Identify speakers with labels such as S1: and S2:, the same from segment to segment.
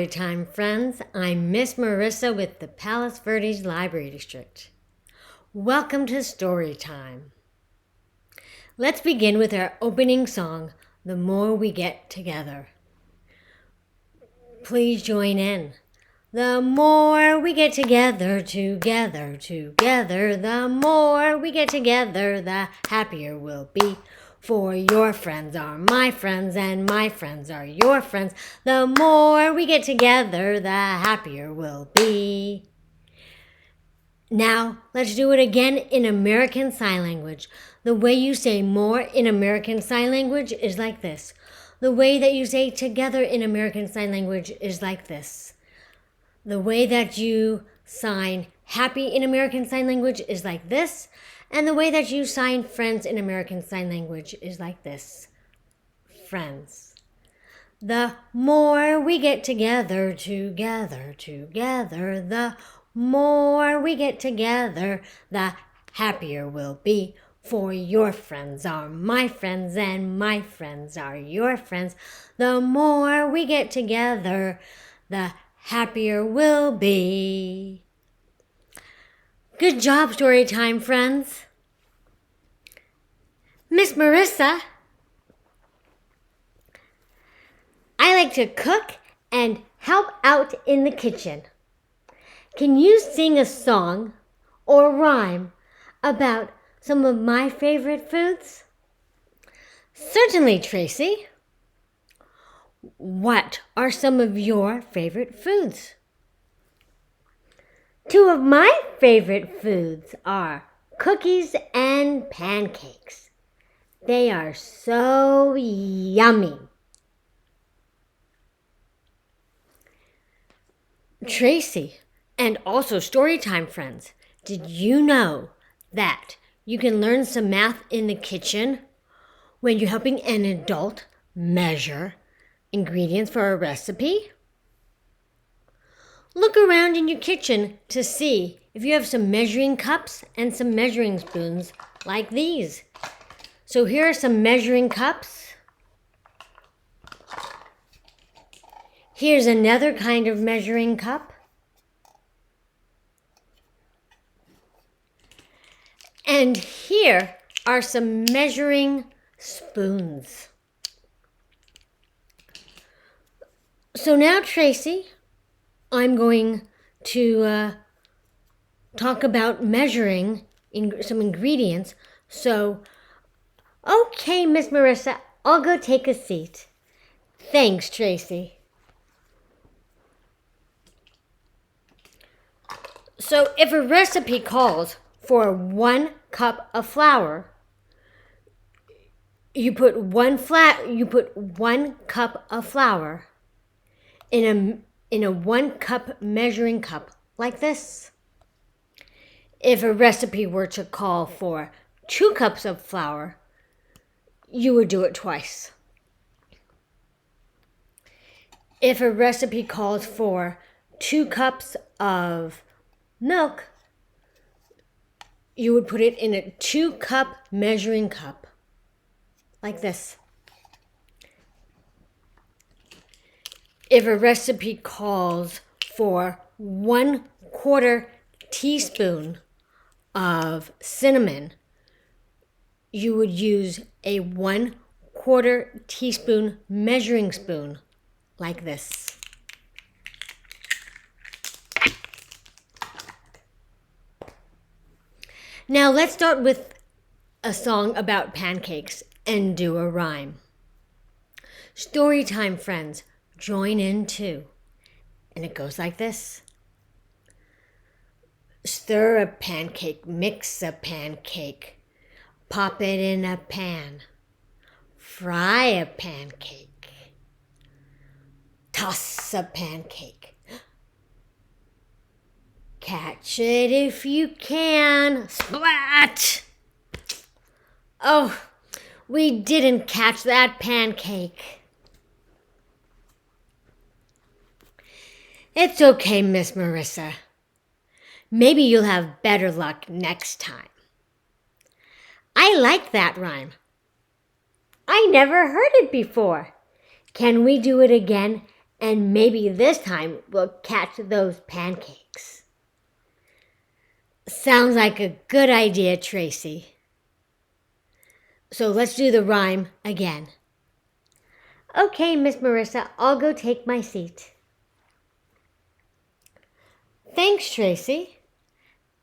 S1: Storytime, friends. I'm Miss Marisa with the Palos Verdes Library District. Welcome to Storytime. Let's begin with our opening song, The More We Get Together. Please join in. The more we get together, together, the more we get together, the happier we'll be. For your friends are my friends, and my friends are your friends. The more we get together, the happier we'll be. Now, let's do it again in American Sign Language. The way you say more in American Sign Language is like this. The way that you say together in American Sign Language is like this. The way that you sign happy in American Sign Language is like this. And the way that you sign friends in American Sign Language is like this. Friends. The more we get together, the more we get together, the happier we'll be. For your friends are my friends, and my friends are your friends. The more we get together, the happier we'll be. Good job, Storytime, friends. Miss Marisa, I like to cook and help out in the kitchen. Can you sing a song or rhyme about some of my favorite foods? Certainly, Tracy. What are some of your favorite foods? Two of my favorite foods are cookies and pancakes. They are so yummy. Tracy, and also Storytime friends, did you know that you can learn some math in the kitchen when you're helping an adult measure ingredients for a recipe? Look around in your kitchen to see if you have some measuring cups and some measuring spoons like these. So here are some measuring cups. Here's another kind of measuring cup. And here are some measuring spoons. So now, Tracy, I'm going to talk about measuring some ingredients. So, okay, Miss Marisa, I'll go take a seat. Thanks, Tracy. So, if a recipe calls for 1 cup of flour, you put 1 cup of flour in a 1 cup measuring cup like this. If a recipe were to call for 2 cups of flour, you would do it twice. If a recipe calls for 2 cups of milk, you would put it in a 2 cup measuring cup like this. If a recipe calls for 1/4 teaspoon of cinnamon, you would use a 1/4 teaspoon measuring spoon like this. Now let's start with a song about pancakes and do a rhyme. Storytime friends, join in too. And it goes like this. Stir a pancake, mix a pancake, pop it in a pan, fry a pancake, toss a pancake, catch it if you can, splat! Oh, we didn't catch that pancake. It's okay, Miss Marisa. Maybe you'll have better luck next time. I like that rhyme. I never heard it before. Can we do it again And maybe this time we'll catch those pancakes. Sounds like a good idea, Tracy. So let's do the rhyme again. Okay, Miss Marisa, I'll go take my seat. Thanks, Tracy.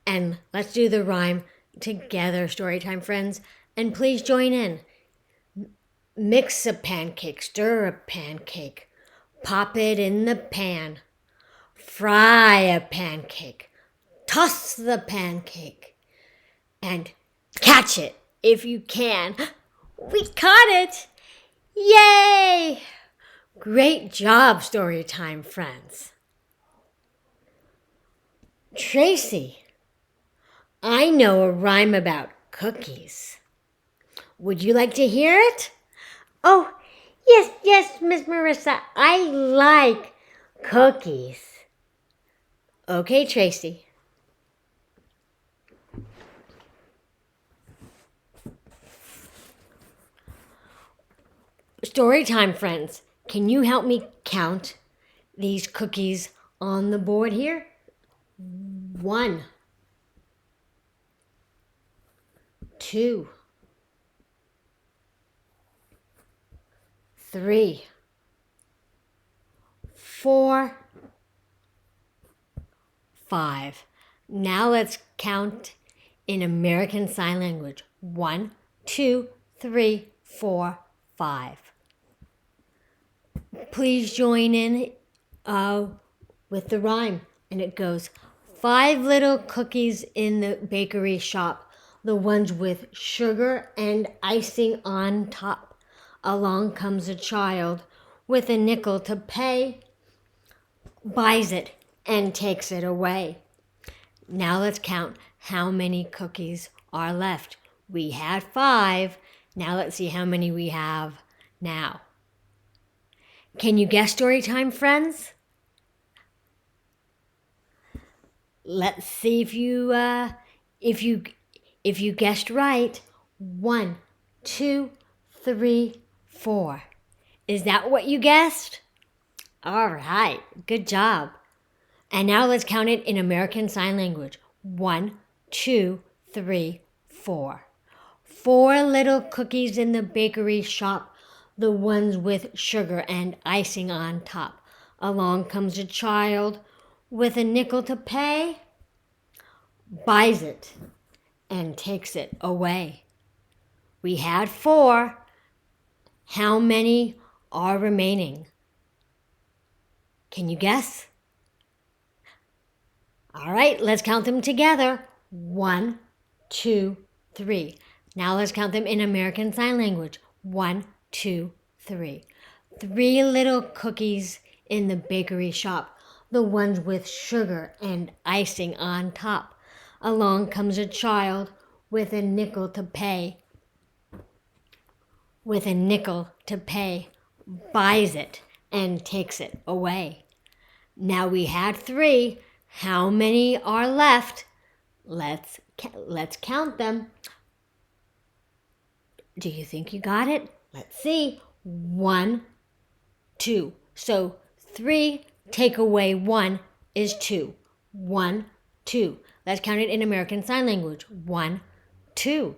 S1: And let's do the rhyme together, Storytime friends. And please join in. Mix a pancake, stir a pancake, pop it in the pan. Fry a pancake, toss the pancake, and catch it if you can. We caught it! Yay! Great job, Storytime friends. Tracy, I know a rhyme about cookies. Would you like to hear it? Oh, yes, Miss Marisa, I like cookies. Okay, Tracy. Storytime friends, can you help me count these cookies on the board here? 1, 2, 3, 4, 5. Now let's count in American Sign Language. 1, 2, 3, 4, 5. Please join in with the rhyme. And it goes, 5 little cookies in the bakery shop, the ones with sugar and icing on top. Along comes a child with a nickel to pay, buys it and takes it away. Now let's count how many cookies are left. We had 5. Now let's see how many we have now. Can you guess, Storytime friends? Let's see if you guessed right. 1, 2, 3, 4. Is that what you guessed? All right, good job. And now let's count it in American Sign Language. 1, 2, 3, 4. 4 little cookies in the bakery shop, the ones with sugar and icing on top. Along comes a child with a nickel to pay, buys it and takes it away. We had 4. How many are remaining? Can you guess? All right, let's count them together. 1, 2, 3. Now let's count them in American Sign Language. 1, 2, 3. 3 little cookies in the bakery shop, the ones with sugar and icing on top. Along comes a child with a nickel to pay. Buys it and takes it away. Now we had 3. How many are left? Let's count them. Do you think you got it? Let's see. 1, 2. So 3 take away 1 is 2. 1, 2. Let's count it in American Sign Language. 1, 2.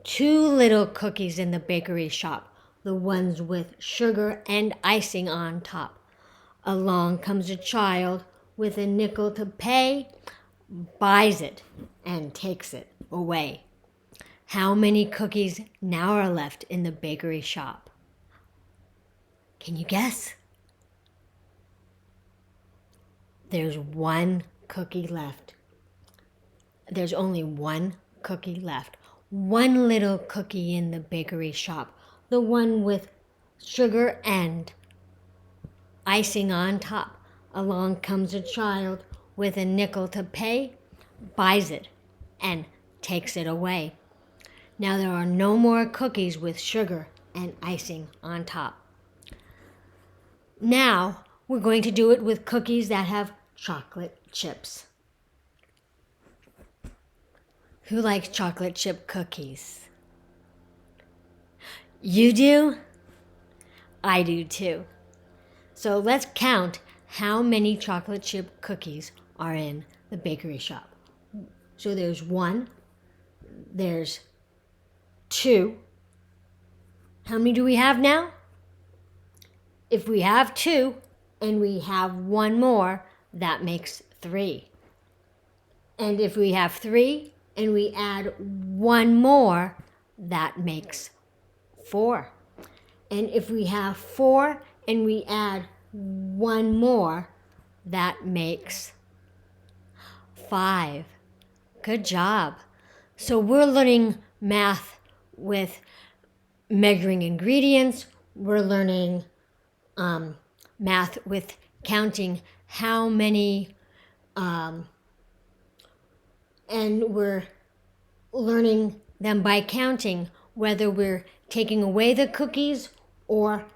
S1: 2 little cookies in the bakery shop, the ones with sugar and icing on top. Along comes a child with a nickel to pay, buys it and takes it away. How many cookies now are left in the bakery shop? Can you guess? There's 1 cookie left. There's only 1 cookie left. 1 little cookie in the bakery shop, the one with sugar and icing on top. Along comes a child with a nickel to pay, buys it, and takes it away. Now there are no more cookies with sugar and icing on top. Now we're going to do it with cookies that have chocolate chips. Who likes chocolate chip cookies? You do? I do too. So let's count how many chocolate chip cookies are in the bakery shop. So there's 1, there's 2. How many do we have now? If we have 2 and we have 1 more, that makes 3. And if we have 3 and we add 1 more, that makes 4. And if we have 4 and we add 1 more, that makes 5. Good job. So we're learning math with measuring ingredients. We're learning math with counting how many, and we're learning them by counting whether we're taking away the cookies or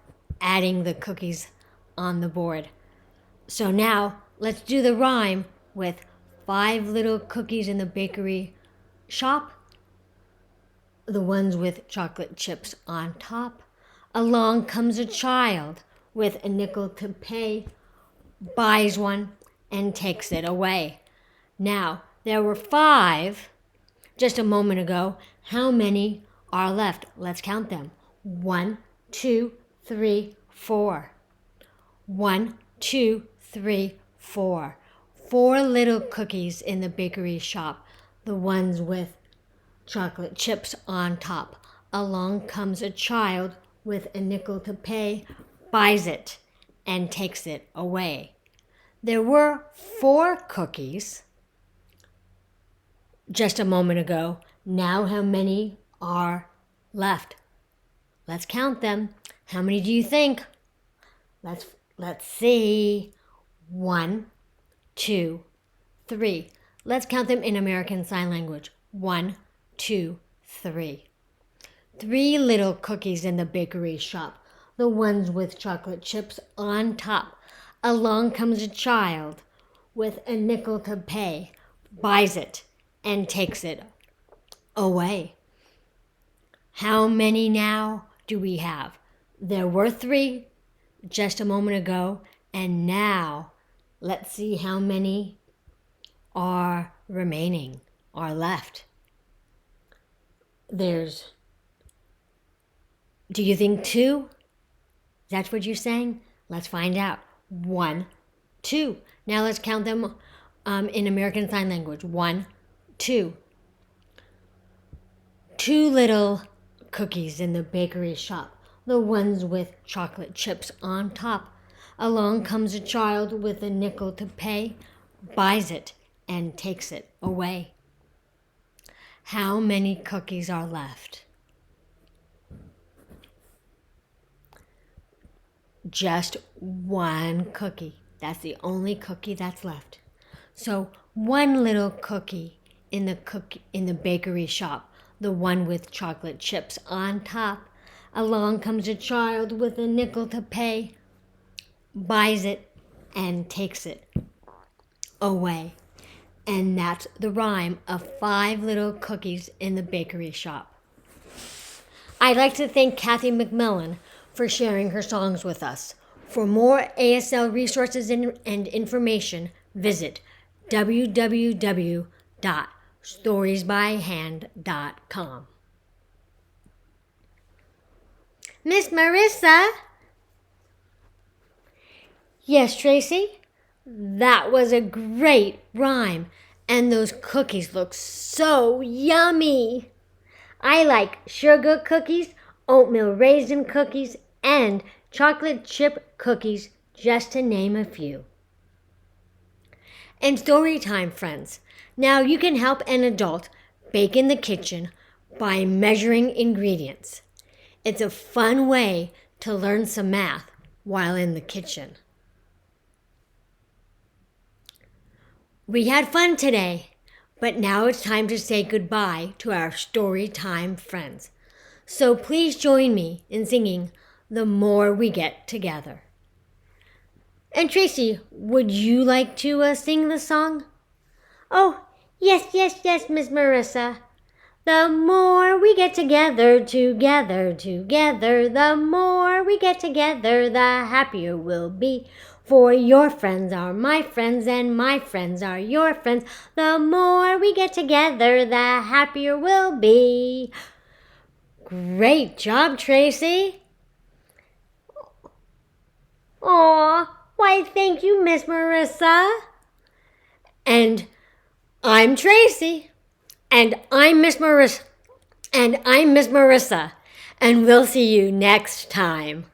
S1: adding the cookies on the board. So now let's do the rhyme with 5 little cookies in the bakery shop, the ones with chocolate chips on top. Along comes a child with a nickel to pay, buys one and takes it away. Now, there were 5 just a moment ago. How many are left? Let's count them. 1, 2, 3, 4. 1, 2, 3, 4. 4 little cookies in the bakery shop, the ones with chocolate chips on top. Along comes a child with a nickel to pay, buys it, and takes it away. There were 4 cookies just a moment ago. Now how many are left? Let's count them. How many do you think? Let's see. 1, 2, 3. Let's count them in American Sign Language. 1, 2, 3. 3 little cookies in the bakery shop, the ones with chocolate chips on top. Along comes a child with a nickel to pay, buys it, and takes it away. How many now do we have? There were 3 just a moment ago, and now let's see how many are remaining, are left. Do you think 2? That's what you're saying? Let's find out. 1, 2. Now let's count them in American Sign Language. 1, 2. 2 little cookies in the bakery shop, the ones with chocolate chips on top. Along comes a child with a nickel to pay, buys it, and takes it away. How many cookies are left? Just 1 cookie. That's the only cookie that's left. So 1 little cookie in the bakery shop, the one with chocolate chips on top. Along comes a child with a nickel to pay, buys it, and takes it away. And that's the rhyme of 5 little cookies in the bakery shop. I'd like to thank Kathy McMillan for sharing her songs with us. For more ASL resources and information, visit www.storiesbyhand.com. Miss Marisa? Yes, Tracy? That was a great rhyme, and those cookies look so yummy. I like sugar cookies, oatmeal raisin cookies, and chocolate chip cookies, just to name a few. And story time, friends. Now you can help an adult bake in the kitchen by measuring ingredients. It's a fun way to learn some math while in the kitchen. We had fun today, but now it's time to say goodbye to our story time friends. So please join me in singing The More We Get Together. And Tracy, would you like to sing the song? Oh, yes, Miss Marisa. The more we get together, the more we get together, the happier we'll be. For your friends are my friends and my friends are your friends. The more we get together, the happier we'll be. Great job, Tracy. Aw, why thank you, Miss Marisa. And I'm Tracy. And I'm Miss Marisa. And we'll see you next time.